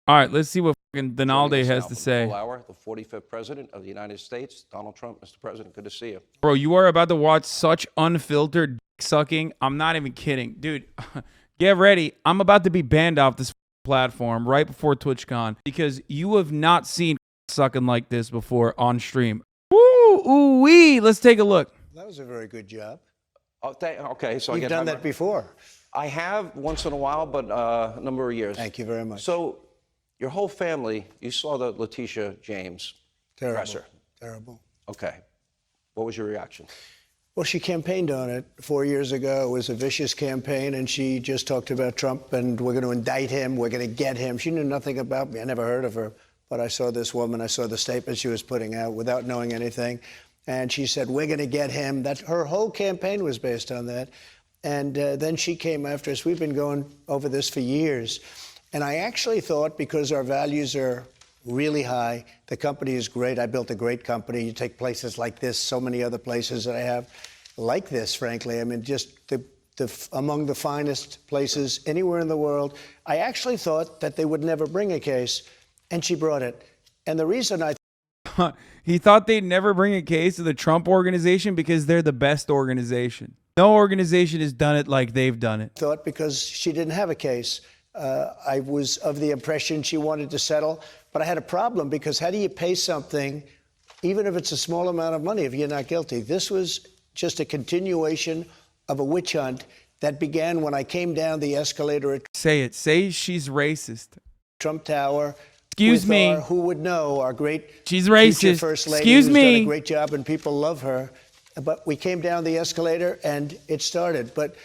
All right, let's see what fucking Donalde has to say. Hour, the 45th president of the United States, Donald Trump. Mr. President, good to see you. Bro, you are about to watch such unfiltered dick sucking. I'm not even kidding. Dude, get ready. I'm about to be banned off this platform right before TwitchCon because you have not seen sucking like this before on stream. Woo, ooh wee. Let's take a look. That was a very good job. Oh, okay, so You've done that before. I have once in a while, but a number of years. Thank you very much. So, your whole family, you saw the Letitia James presser. Terrible. Okay. What was your reaction? Well, she campaigned on it 4 years ago. It was a vicious campaign, and she just talked about Trump, and we're going to indict him, we're going to get him. She knew nothing about me. I never heard of her. But I saw this woman, I saw the statement she was putting out without knowing anything. And she said, we're going to get him. Her whole campaign was based on that. And then she came after us. We've been going over this for years. And I actually thought, because our values are really high, the company is great. I built a great company. You take places like this, so many other places that I have like this, frankly. I mean, just among the finest places anywhere in the world. I actually thought that they would never bring a case, and she brought it. And the reason he thought they'd never bring a case to the Trump organization because they're the best organization. No organization has done it like they've done it. Thought because she didn't have a case. I was of the impression she wanted to settle, but I had a problem because how do you pay something, even if it's a small amount of money, if you're not guilty? This was just a continuation of a witch hunt that began when I came down the escalator at Say it. Say she's racist. Trump Tower. Excuse me. Who would know, our great she's racist. First Lady, Excuse who's me. done a great job and people love her. But we came down the escalator and it started. But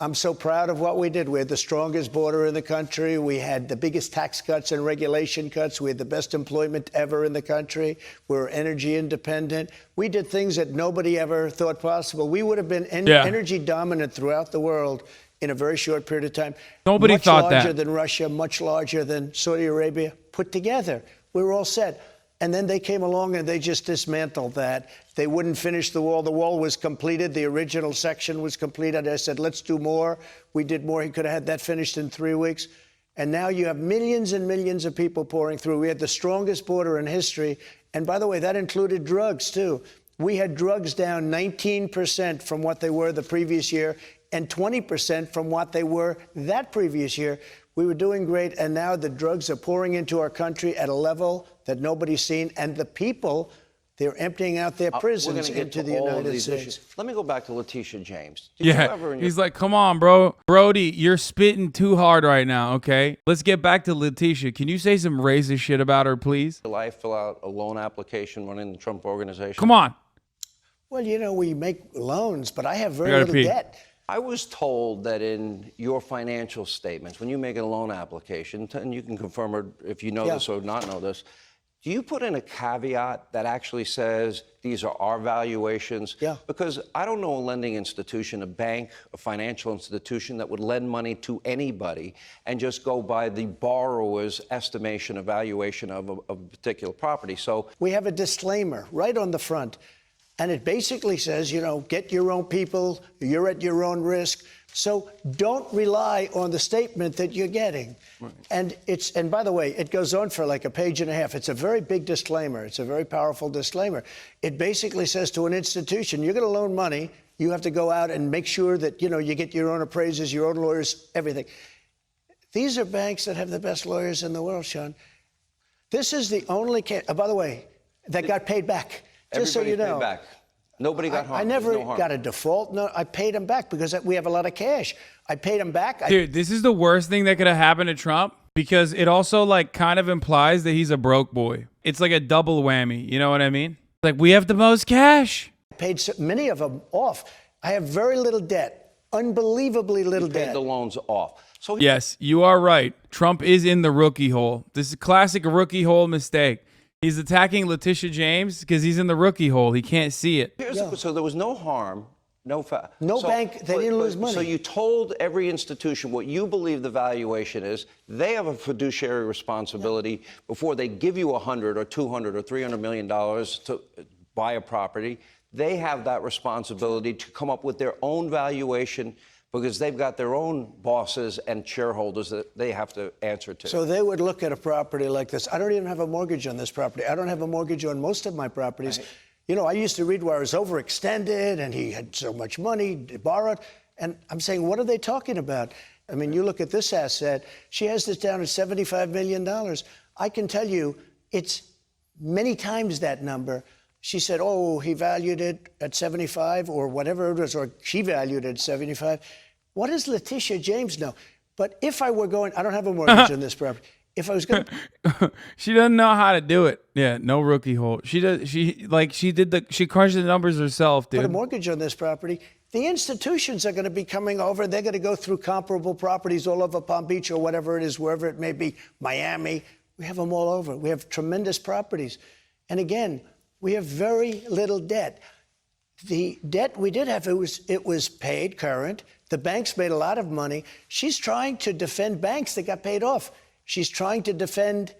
I'm so proud of what we did. We had the strongest border in the country. We had the biggest tax cuts and regulation cuts. We had the best employment ever in the country. We're energy independent. We did things that nobody ever thought possible. We would have been energy dominant throughout the world in a very short period of time. Nobody thought that. Much larger than Russia, much larger than Saudi Arabia put together. We were all set. And then they came along and they just dismantled that. They wouldn't finish the wall. The wall was completed. The original section was completed. I said, let's do more. We did more. He could have had that finished in 3 weeks. And now you have millions and millions of people pouring through. We had the strongest border in history. And by the way, that included drugs, too. We had drugs down 19% from what they were the previous year and 20% from what they were that previous year. We were doing great, and now the drugs are pouring into our country at a level that nobody's seen. And the people, they're emptying out their prisons into the United States. Let me go back to Letitia James. He's like, come on, bro. Brody, you're spitting too hard right now, okay? Let's get back to Letitia. Can you say some racist shit about her, please? Will I fill out a loan application running the Trump organization? Come on. Well, you know, we make loans, but I have very little debt. I was told that in your financial statements, when you make a loan application, and you can confirm or if you know this or not know this, do you put in a caveat that actually says these are our valuations? Yeah. Because I don't know a lending institution, a bank, a financial institution that would lend money to anybody and just go by the borrower's estimation, evaluation of a particular property. So we have a disclaimer right on the front. And it basically says, you know, get your own people, you're at your own risk. So don't rely on the statement that you're getting. Right. And by the way, it goes on for like a page and a half. It's a very big disclaimer. It's a very powerful disclaimer. It basically says to an institution, you're going to loan money. You have to go out and make sure that, you know, you get your own appraisers, your own lawyers, everything. These are banks that have the best lawyers in the world, Sean. This is the only case, by the way, that got paid back. Just so you know. Paid back. Nobody got harmed. I never got a default. No, I paid him back because we have a lot of cash. I paid him back. Dude, this is the worst thing that could have happened to Trump because it also like kind of implies that he's a broke boy. It's like a double whammy. You know what I mean? Like we have the most cash. I paid many of them off. I have very little debt. Unbelievably little debt. Paid the loans off. So yes, you are right. Trump is in the rookie hole. This is a classic rookie hole mistake. He's attacking Letitia James because he's in the rookie hole. He can't see it. So there was no harm, no bank, they didn't lose money. So you told every institution what you believe the valuation is. They have a fiduciary responsibility before they give you $100 or $200 or $300 million to buy a property. They have that responsibility to come up with their own valuation because they've got their own bosses and shareholders that they have to answer to. So they would look at a property like this. I don't even have a mortgage on this property. I don't have a mortgage on most of my properties. Right. You know, I used to read where I was overextended and he had so much money borrowed. And I'm saying, what are they talking about? I mean, you look at this asset. She has this down at $75 million. I can tell you it's many times that number. She said, oh, he valued it at 75 or whatever it was, or she valued it at 75. What does Letitia James know? But if I were going, I don't have a mortgage on this property. If I was going, She doesn't know how to do it. Yeah, no rookie hole. She does. She crunched the numbers herself, dude. put a mortgage on this property, the institutions are going to be coming over. They're going to go through comparable properties all over Palm Beach or whatever it is, wherever it may be, Miami. We have them all over. We have tremendous properties. And again, we have very little debt. The debt we did have, it was paid current. The banks made a lot of money. She's trying to defend banks that got paid off. She's trying to defend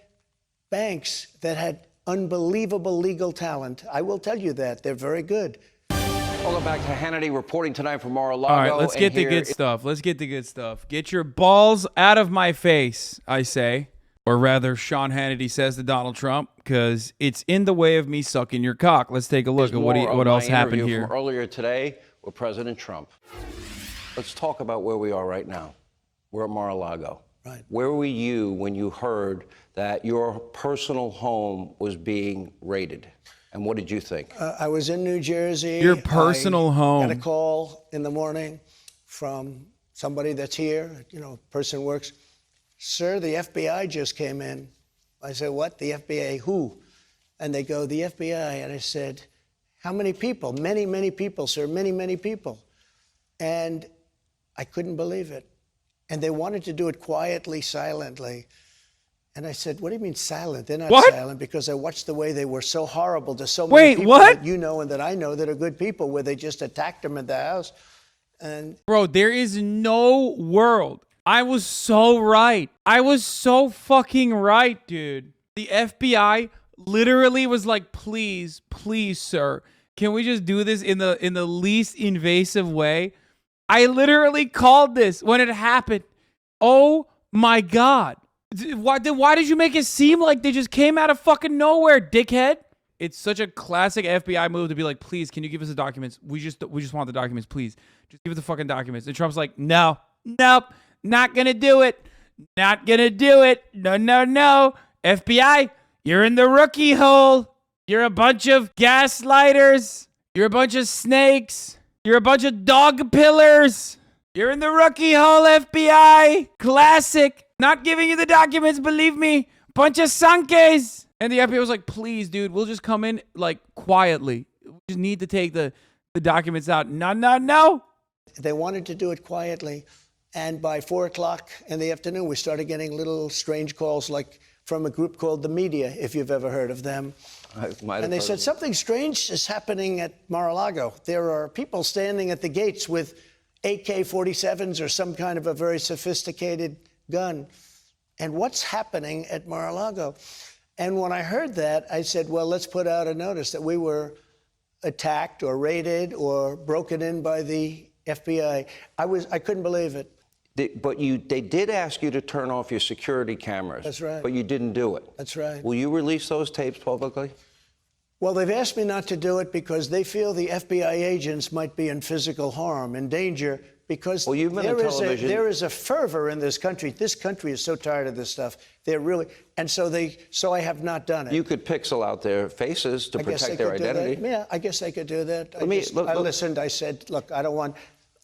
banks that had unbelievable legal talent. I will tell you that. They're very good. Welcome back to Hannity, reporting tonight from Mar-a-Lago. All right, let's get the good stuff. Let's get the good stuff. Get your balls out of my face, I say. Or rather, Sean Hannity says to Donald Trump, because it's in the way of me sucking your cock. Let's take a look at what else happened here. From earlier today with President Trump. Let's talk about where we are right now. We're at Mar-a-Lago. Right. Where were you when you heard that your personal home was being raided? And what did you think? I was in New Jersey. Your personal home. I got a call in the morning from somebody that's here. You know, person works. Sir, the FBI just came in. I said, what? The FBI? Who? And they go, the FBI. And I said, how many people? Many, many people, sir. Many, many people. And I couldn't believe it. And they wanted to do it quietly, silently. And I said, what do you mean silent? They're not silent, because I watched the way they were so horrible to so many people that you know and that I know that are good people, where they just attacked them in the house. And bro, there is no world. I was so right. I was so fucking right, dude. The FBI literally was like, please, please, sir, can we just do this in the least invasive way? I literally called this when it happened. Oh my God. Why did you make it seem like they just came out of fucking nowhere, dickhead? It's such a classic FBI move to be like, please, can you give us the documents? We just want the documents, please. Just give us the fucking documents. And Trump's like, no, nope, not gonna do it. Not gonna do it. No, no, no. FBI, you're in the rookie hole. You're a bunch of gaslighters. You're a bunch of snakes. You're a bunch of dog pillars. You're in the rookie hole, FBI. Classic. Not giving you the documents, believe me. Bunch of sunkies. And the FBI was like, please, dude, we'll just come in, like, quietly. We just need to take the documents out. No, no, no. they wanted to do it quietly. And by 4 o'clock in the afternoon, we started getting little strange calls, like from a group called The Media, if you've ever heard of them. And they said, something strange is happening at Mar-a-Lago. There are people standing at the gates with AK-47s or some kind of a very sophisticated gun. And what's happening at Mar-a-Lago? And when I heard that, I said, well, let's put out a notice that we were attacked or raided or broken in by the FBI. I couldn't believe it. But they did ask you to turn off your security cameras. That's right. But you didn't do it. That's right. Will you release those tapes publicly? Well, they've asked me not to do it because they feel the FBI agents might be in physical harm, in danger, because well, you've been on television. There is a fervor in this country. This country is so tired of this stuff. They're really, and so I have not done it. You could pixel out their faces to protect their identity. Yeah, I guess they could do that. I listened. I said, look, I don't want.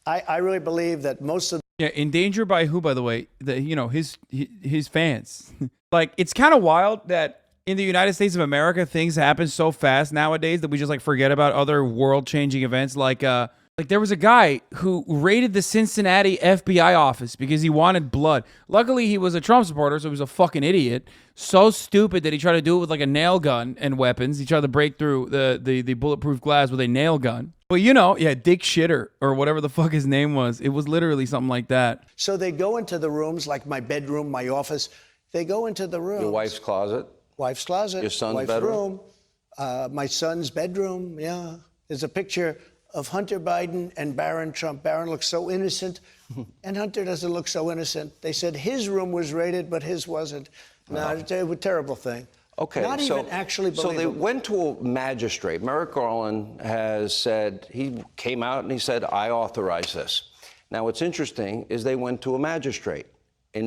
I really believe that most of. Yeah, in danger by who, by the way? His fans. Like, it's kind of wild that in the United States of America, things happen so fast nowadays that we just like forget about other world-changing events. Like there was a guy who raided the Cincinnati FBI office because he wanted blood. Luckily, he was a Trump supporter, so he was a fucking idiot. So stupid that he tried to do it with like a nail gun and weapons. He tried to break through the bulletproof glass with a nail gun. But Dick Shitter or whatever the fuck his name was. It was literally something like that. So they go into the rooms, like my bedroom, my office. They go into the rooms. Your wife's closet. Wife's closet. Your son's wife's bedroom. Room. My son's bedroom. Yeah. There's a picture of Hunter Biden and Barron Trump. Barron looks so innocent, and Hunter doesn't look so innocent. They said his room was raided, but his wasn't. No, it's a terrible thing. Okay, Not even actually so they believable. went to a magistrate. Merrick Garland has said, he came out and he said, I authorize this. Now, what's interesting is they went to a magistrate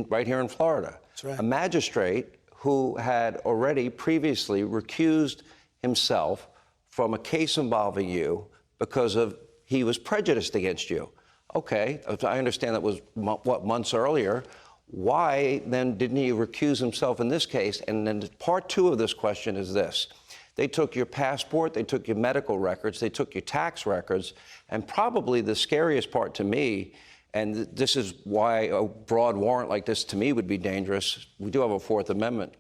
right here in Florida. That's right. A magistrate who had already previously recused himself from a case involving you because he was prejudiced against you. Okay, I understand that was, months earlier. Why then didn't he recuse himself in this case? And then part two of this question is this. They took your passport, they took your medical records, they took your tax records, and probably the scariest part to me, and this is why a broad warrant like this to me would be dangerous. We do have a Fourth Amendment.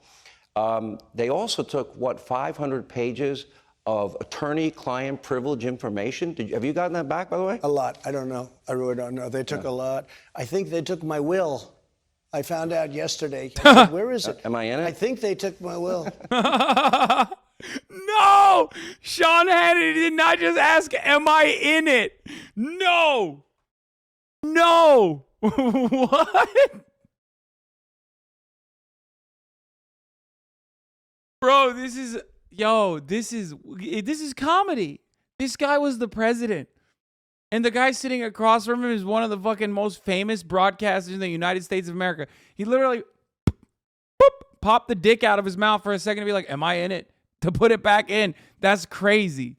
They also took, 500 pages of attorney-client privilege information? Have you gotten that back, by the way? A lot. I don't know. I really don't know. They took a lot. I think they took my will. I found out yesterday. I said, where is it? Am I in it? I think they took my will. No! Sean Hannity did not just ask, am I in it? No! No! What? Bro, this is comedy. This guy was the president. And the guy sitting across from him is one of the fucking most famous broadcasters in the United States of America. He literally popped the dick out of his mouth for a second to be like, am I in it? To put it back in. That's crazy.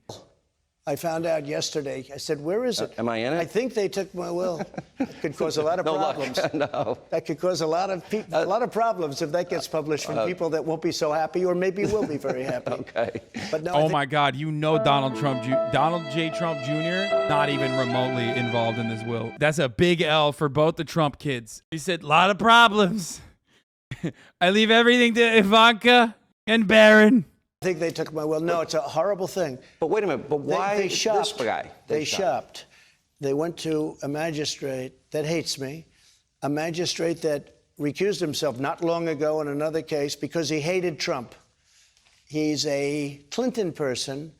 I found out yesterday. I said, where is it? Am I in it? I think they took my will. That could cause a lot of problems. No. That could cause a lot of problems if that gets published from people that won't be so happy, or maybe will be very happy. Okay. But no, Oh my God, you know Donald J. Trump Jr. not even remotely involved in this will. That's a big L for both the Trump kids. He said, a lot of problems. I leave everything to Ivanka and Barron. I think they took my will. No, it's a horrible thing. But wait a minute, but why They shopped. this guy? They shopped. They went to a magistrate that hates me, a magistrate that recused himself not long ago in another case because he hated Trump. He's a Clinton person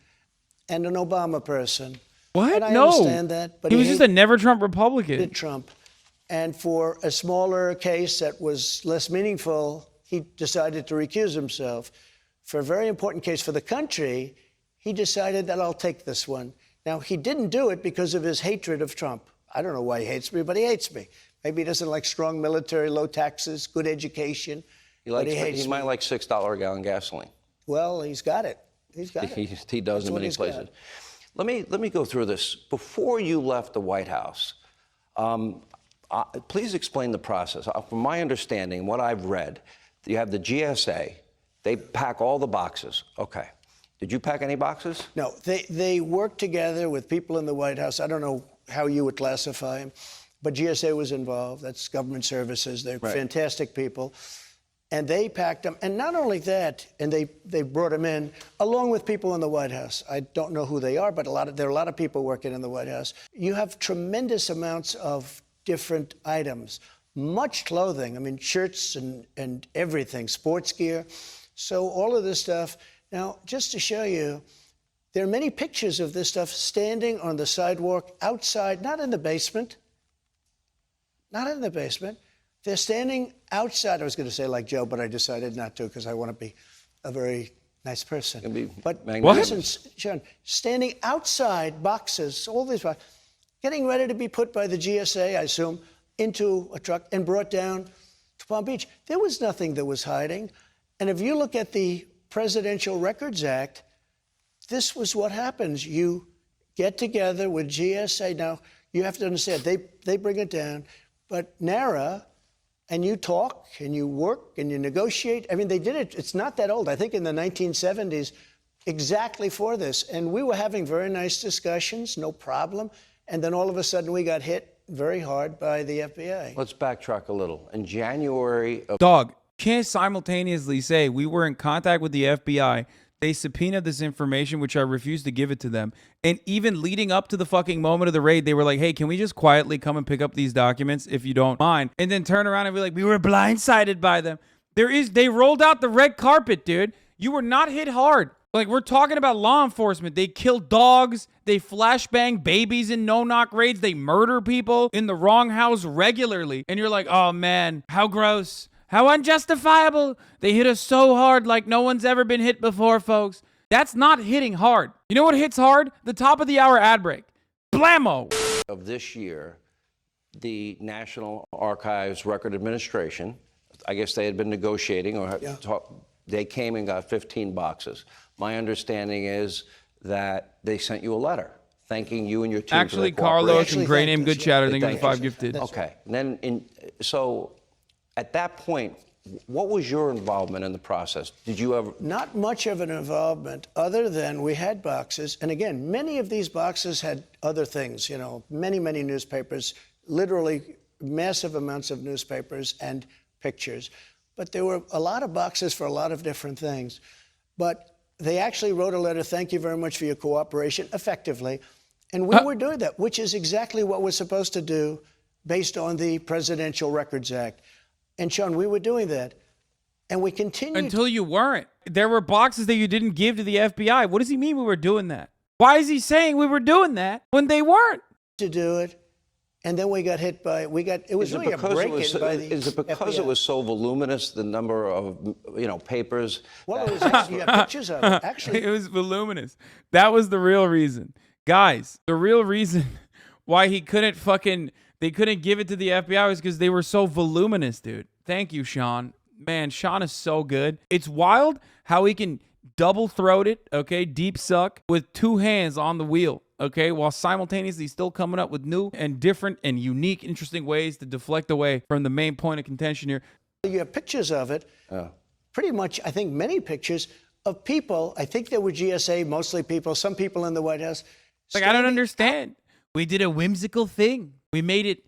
and an Obama person. What? And I No. understand that. But he was just a never Trump Republican. hated Trump. And for a smaller case that was less meaningful, he decided to recuse himself. For a very important case for the country, he decided that I'll take this one. Now, he didn't do it because of his hatred of Trump. I don't know why he hates me, but he hates me. Maybe he doesn't like strong military, low taxes, good education. But he hates he me. might like $6 a gallon gasoline. Well, he's got it. He's got it. He does That's in what many he's places. got. Let me go through this. Before you left the White House, please explain the process. From my understanding, what I've read, you have the GSA. They pack all the boxes. Okay. Did you pack any boxes? No, they worked together with people in the White House. I don't know how you would classify them, but GSA was involved. That's government services. They're fantastic people. And they packed them. And not only that, and they brought them in along with people in the White House. I don't know who they are, but there are a lot of people working in the White House. You have tremendous amounts of different items, much clothing. I mean, shirts and everything, sports gear. So all of this stuff. Now, just to show you, there are many pictures of this stuff standing on the sidewalk outside, not in the basement. Not in the basement. They're standing outside. I was going to say like Joe, but I decided not to because I want to be a very nice person. But listen, Sean, standing outside boxes, all these boxes, getting ready to be put by the GSA, I assume, into a truck and brought down to Palm Beach. There was nothing that was hiding. And if you look at the Presidential Records Act, this was what happens. You get together with GSA. Now, you have to understand, they bring it down, but NARA, and you talk, and you work, and you negotiate. I mean, they did it. It's not that old. I think in the 1970s, exactly for this. And we were having very nice discussions, no problem. And then all of a sudden, we got hit very hard by the FBI. Let's backtrack a little. In January of... Dog, can't simultaneously say we were in contact with the FBI. They subpoenaed this information, which I refused to give it to them. And even leading up to the fucking moment of the raid, they were like, hey, can we just quietly come and pick up these documents if you don't mind? And then turn around and be like, we were blindsided by them. They rolled out the red carpet, dude. You were not hit hard. Like, we're talking about law enforcement. They kill dogs. They flashbang babies in no-knock raids. They murder people in the wrong house regularly. And you're like, oh, man, how gross. How unjustifiable. They hit us so hard like no one's ever been hit before, folks. That's not hitting hard. You know what hits hard? The top of the hour ad break. Blammo. Of this year, the National Archives Record Administration, I guess they had been negotiating or they came and got 15 boxes. My understanding is that they sent you a letter thanking you and your team. Actually, for their cooperation. Carlos and Great Name Good Chatter, they got 5 gifted. Okay. And then, so at that point, what was your involvement in the process? Did you ever? Not much of an involvement other than we had boxes. And again, many of these boxes had other things, you know, many newspapers, literally massive amounts of newspapers and pictures. But there were a lot of boxes for a lot of different things. But they actually wrote a letter, thank you very much for your cooperation, effectively. And we were doing that, which is exactly what we're supposed to do based on the Presidential Records Act. And Sean, we were doing that. And we continued. Until you weren't. There were boxes that you didn't give to the FBI. What does he mean we were doing that? Why is he saying we were doing that when they weren't? To do it. And then we got hit by, it was really a break-in by the Is it because FBI. it was so voluminous, the number of, papers? Well, it was actually, you have pictures of it, actually. It was voluminous. That was the real reason. Guys, the real reason why they couldn't give it to the FBI was because they were so voluminous, dude. Thank you, Sean. Man, Sean is so good. It's wild how he can double-throat it, okay, deep suck, with 2 hands on the wheel, okay, while simultaneously still coming up with new and different and unique, interesting ways to deflect away from the main point of contention here. You have pictures of it, pretty much, I think, many pictures of people. I think there were GSA, mostly people, some people in the White House. Like, I don't understand. We did a whimsical thing. We made it.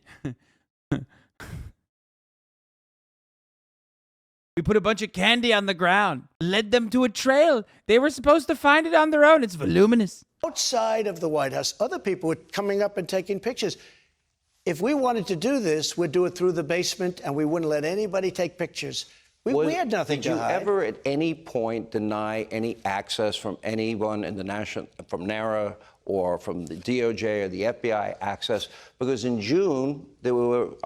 We put a bunch of candy on the ground, led them to a trail. They were supposed to find it on their own. It's voluminous. Outside of the White House, other people were coming up and taking pictures. If we wanted to do this, we'd do it through the basement, and we wouldn't let anybody take pictures. We had nothing to hide. Did you ever at any point deny any access from anyone in the from NARA or from the DOJ or the FBI access? Because in June,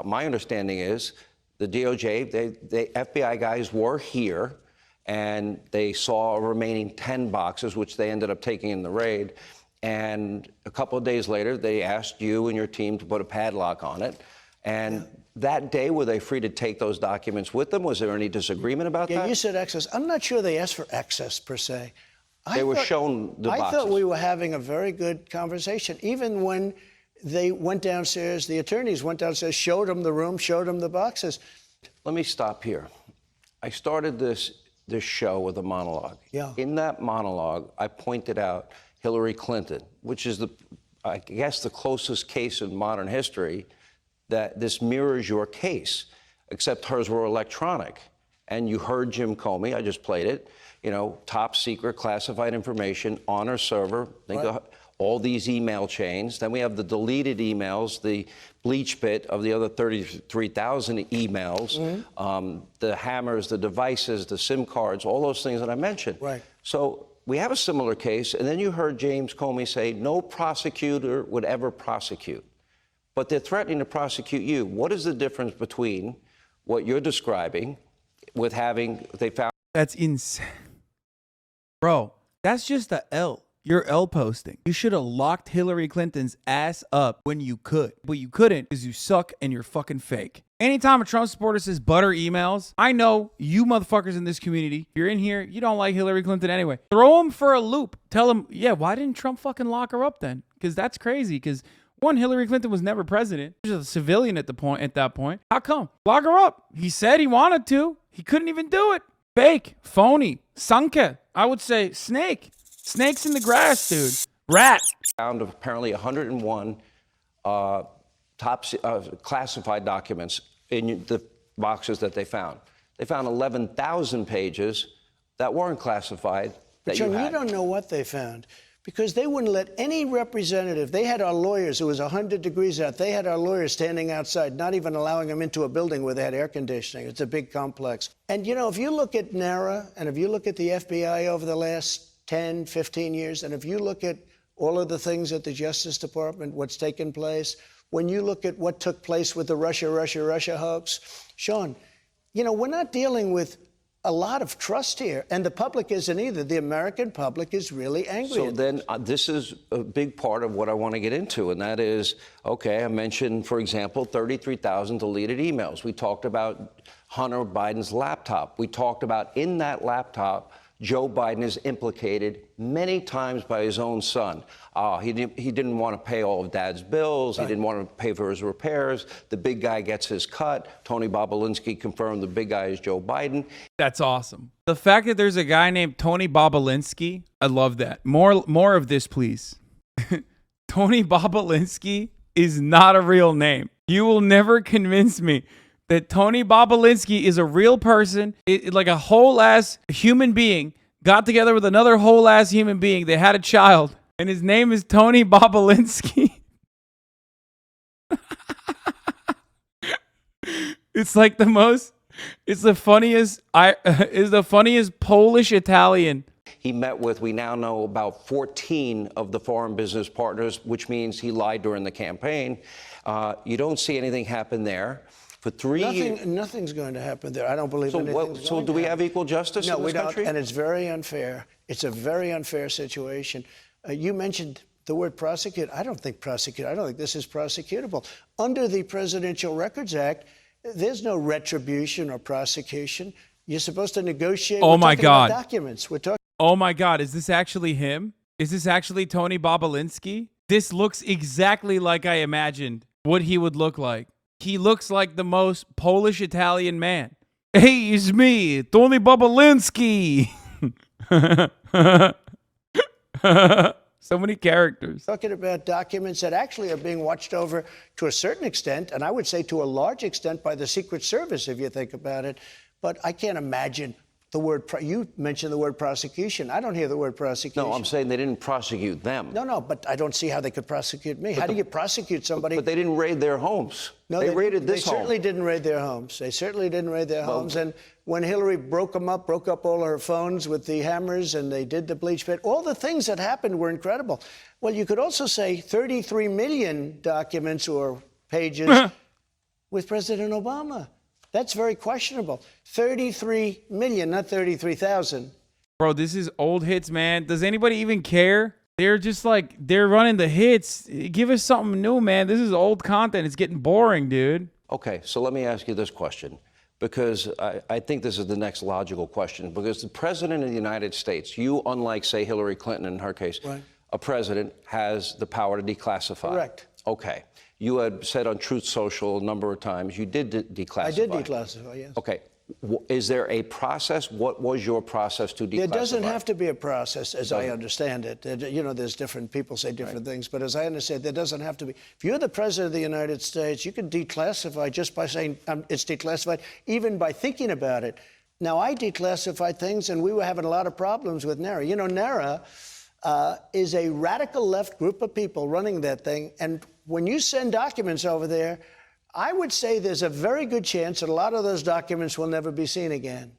my understanding is, the DOJ, the FBI guys were here, and they saw a remaining 10 boxes, which they ended up taking in the raid. And a couple of days later, they asked you and your team to put a padlock on it. And that day, were they free to take those documents with them? Was there any disagreement about that? Yeah, you said access. I'm not sure they asked for access, per se. They were shown the boxes. I thought we were having a very good conversation, even when they went downstairs, the attorneys went downstairs, showed them the room, showed them the boxes. Let me stop here. I started this show with a monologue. Yeah. In that monologue, I pointed out Hillary Clinton, which is I guess the closest case in modern history that this mirrors your case, except hers were electronic. And you heard Jim Comey, I just played it, top secret classified information on her server. Think of all these email chains. Then we have the deleted emails, the bleach bit of the other 33,000 emails, the hammers, the devices, the SIM cards, all those things that I mentioned. Right. So we have a similar case, and then you heard James Comey say no prosecutor would ever prosecute. But they're threatening to prosecute you. What is the difference between what you're describing with they found... That's insane. Bro, that's just a L. You're L posting. You should have locked Hillary Clinton's ass up when you could. But you couldn't because you suck and you're fucking fake. Anytime a Trump supporter says butter emails, I know you motherfuckers in this community, if you're in here, you don't like Hillary Clinton anyway. Throw them for a loop. Tell them, yeah, why didn't Trump fucking lock her up then? Because that's crazy. Because one, Hillary Clinton was never president. She was a civilian at that point. How come? Lock her up. He said he wanted to. He couldn't even do it. Fake, phony, sunke. I would say snake. Snakes in the grass, dude. Rat. Found apparently 101 classified documents in the boxes that they found. They found 11,000 pages that weren't classified that John, you had. You don't know what they found because they wouldn't let any representative. They had our lawyers. It was 100 degrees out. They had our lawyers standing outside, not even allowing them into a building where they had air conditioning. It's a big complex. And, if you look at NARA and if you look at the FBI over the last 10, 15 years. And if you look at all of the things at the Justice Department, what's taken place, when you look at what took place with the Russia hoax, Sean, you know, we're not dealing with a lot of trust here, and the public isn't either. The American public is really angry. So then this is a big part of what I want to get into, and that is, okay, I mentioned, for example, 33,000 deleted emails. We talked about Hunter Biden's laptop. We talked about in that laptop, Joe Biden is implicated many times by his own son. He didn't want to pay all of Dad's bills. He didn't want to pay for his repairs. The big guy gets his cut. Tony Bobolinsky confirmed the big guy is Joe Biden. That's awesome. The fact that there's a guy named Tony Bobolinsky, I love that. More of this, please. Tony Bobolinsky is not a real name. You will never convince me that Tony Bobolinsky is a real person, like a whole ass human being, got together with another whole ass human being. They had a child, and his name is Tony Bobolinsky. It's like it's the funniest Polish Italian. He met with, we now know, about 14 of the foreign business partners, which means he lied during the campaign. You don't see anything happen there. For 3 years. Nothing's going to happen there. I don't believe anything's So do we have equal justice in this country? And it's very unfair. It's a very unfair situation. You mentioned the word prosecute. I don't think prosecute. I don't think this is prosecutable. Under the Presidential Records Act, there's no retribution or prosecution. You're supposed to negotiate. Oh my God. Documents. We're talking. Oh my God. Is this actually him? Is this actually Tony Bobolinsky? This looks exactly like I imagined what he would look like. He looks like the most Polish Italian man. Hey, it's me, Tony Bobolinsky. So many characters. Talking about documents that actually are being watched over to a certain extent, and I would say to a large extent by the Secret Service, if you think about it. But I can't imagine the word, you mentioned the word prosecution. I don't hear the word prosecution. No, I'm saying they didn't prosecute them. No, but I don't see how they could prosecute me. How do you prosecute somebody? But they didn't raid their homes. No, they raided this home. They certainly didn't raid their homes. They certainly didn't raid their homes. And when Hillary broke up all her phones with the hammers, and they did the bleach pit, all the things that happened were incredible. Well, you could also say 33 million documents or pages with President Obama. That's very questionable. 33 million, not 33,000. Bro, this is old hits, man. Does anybody even care? They're just like, they're running the hits. Give us something new, man. This is old content. It's getting boring, dude. Okay, so let me ask you this question, because I think this is the next logical question. Because the president of the United States, you, unlike, say, Hillary Clinton in her case, right, a president has the power to declassify. Correct. Okay. You had said on Truth Social a number of times you did declassify. I did declassify, yes. Okay. Is there a process? What was your process to declassify? There doesn't have to be a process, as I understand it. You know, there's different people say different things, but as I understand, there doesn't have to be. If you're the president of the United States, you can declassify just by saying it's declassified, even by thinking about it. Now, I declassified things, and we were having a lot of problems with NARA. You know, NARA is a radical left group of people running that thing, and when you send documents over there, I would say there's a very good chance that a lot of those documents will never be seen again.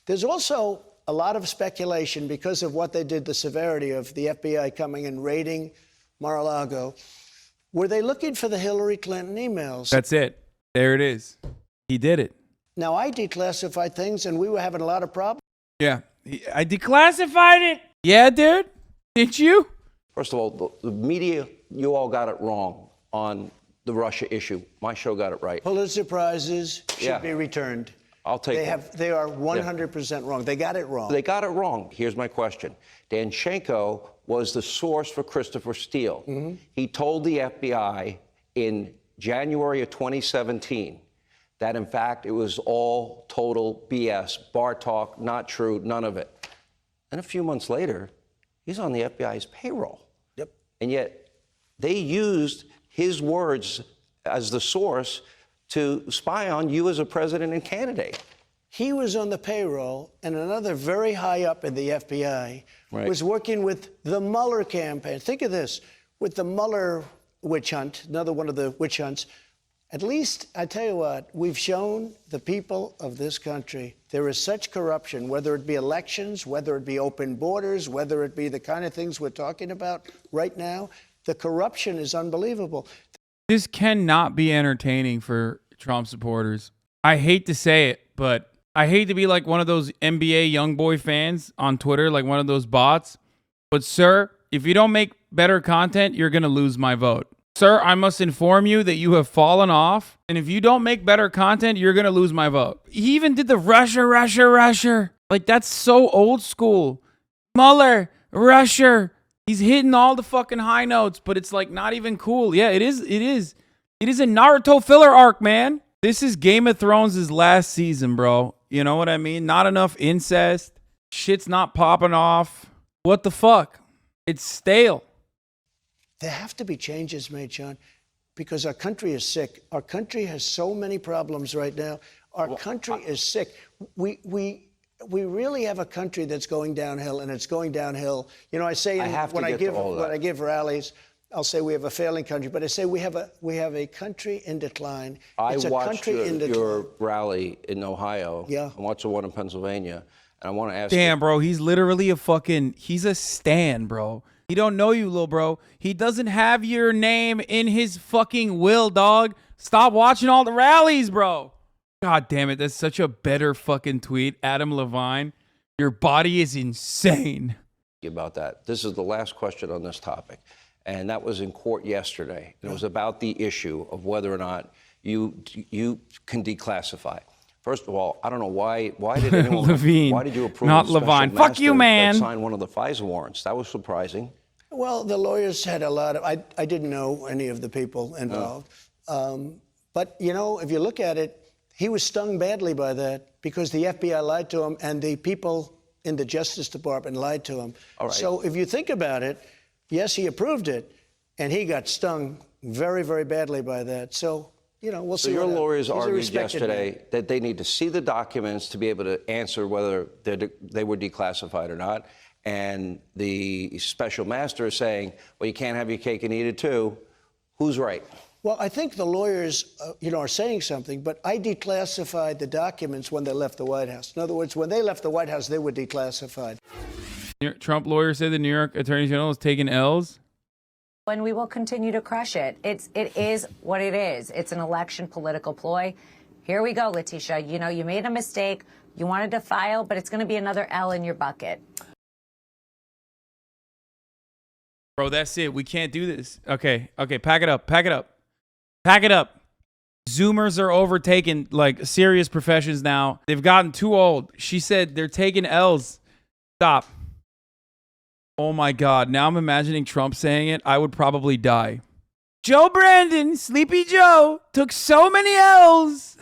There's also a lot of speculation because of what they did, the severity of the FBI coming and raiding Mar-a-Lago. Were they looking for the Hillary Clinton emails? That's it. There it is. He did it. Now, I declassified things, and we were having a lot of problems. Yeah. I declassified it. Yeah, dude. Did you? First of all, the media, you all got it wrong on the Russia issue. My show got it right. Pulitzer Prizes should be returned. I'll take it. They are 100% wrong. They got it wrong. They got it wrong. Here's my question. Danchenko was the source for Christopher Steele. Mm-hmm. He told the FBI in January of 2017 that, in fact, it was all total BS, bar talk, not true, none of it. And a few months later, he's on the FBI's payroll. Yep. And yet they used his words as the source to spy on you as a president and candidate. He was on the payroll, and another very high up in the FBI was working with the Mueller campaign. Think of this, with the Mueller witch hunt, another one of the witch hunts. At least, I tell you what, we've shown the people of this country there is such corruption, whether it be elections, whether it be open borders, whether it be the kind of things we're talking about right now. The corruption is unbelievable. This cannot be entertaining for Trump supporters. I hate to say it, but I hate to be like one of those NBA young boy fans on Twitter, like one of those bots. But sir, if you don't make better content, you're going to lose my vote. Sir, I must inform you that you have fallen off. And if you don't make better content, you're going to lose my vote. He even did the Russia. Like, that's so old school. Mueller, Russia. He's hitting all the fucking high notes, but it's like not even cool. Yeah, it is. It is a Naruto filler arc, man. This is Game of Thrones' last season, bro. You know what I mean? Not enough incest. Shit's not popping off. What the fuck? It's stale. There have to be changes made, Sean, because our country is sick. Our country has so many problems right now. Our country is sick. We really have a country that's going downhill, and it's going downhill. You know, I say when I give rallies, I'll say we have a failing country, but I say we have a country in decline. It's watched your rally in Ohio. Yeah. I watched the one in Pennsylvania, and I want to ask Damn, bro, he's literally he's a stan, bro. He don't know you, little bro. He doesn't have your name in his fucking will, dog. Stop watching all the rallies, bro. God damn it, that's such a better fucking tweet. Adam Levine, your body is insane. About that. This is the last question on this topic. And that was in court yesterday. And it was about the issue of whether or not you can declassify. First of all, I don't know why did anyone Levine, why did you approve not a special Levine. Fuck you, master man. that signed one of the FISA warrants? That was surprising. Well, the lawyers had a lot of. I didn't know any of the people involved. But you know, if you look at it, he was stung badly by that because the FBI lied to him and the people in the Justice Department lied to him. All right. So if you think about it, yes, he approved it, and he got stung very, very badly by that. So, you know, we'll see. So your lawyers argued yesterday that they need to see the documents to be able to answer whether they were declassified or not. And the special master is saying, well, you can't have your cake and eat it too. Who's right? Well, I think the lawyers, are saying something, but I declassified the documents when they left the White House. In other words, when they left the White House, they were declassified. Trump lawyer said the New York Attorney General is taking L's. And we will continue to crush it. It is what it is. It's an election political ploy. Here we go, Letitia. You know, you made a mistake. You wanted to file, but it's going to be another L in your bucket. Bro, that's it. We can't do this. Okay, pack it up. Zoomers are overtaking like serious professions now. They've gotten too old. She said they're taking L's. Stop. Oh my God. Now I'm imagining Trump saying it. I would probably die. Joe Brandon, Sleepy Joe, took so many L's.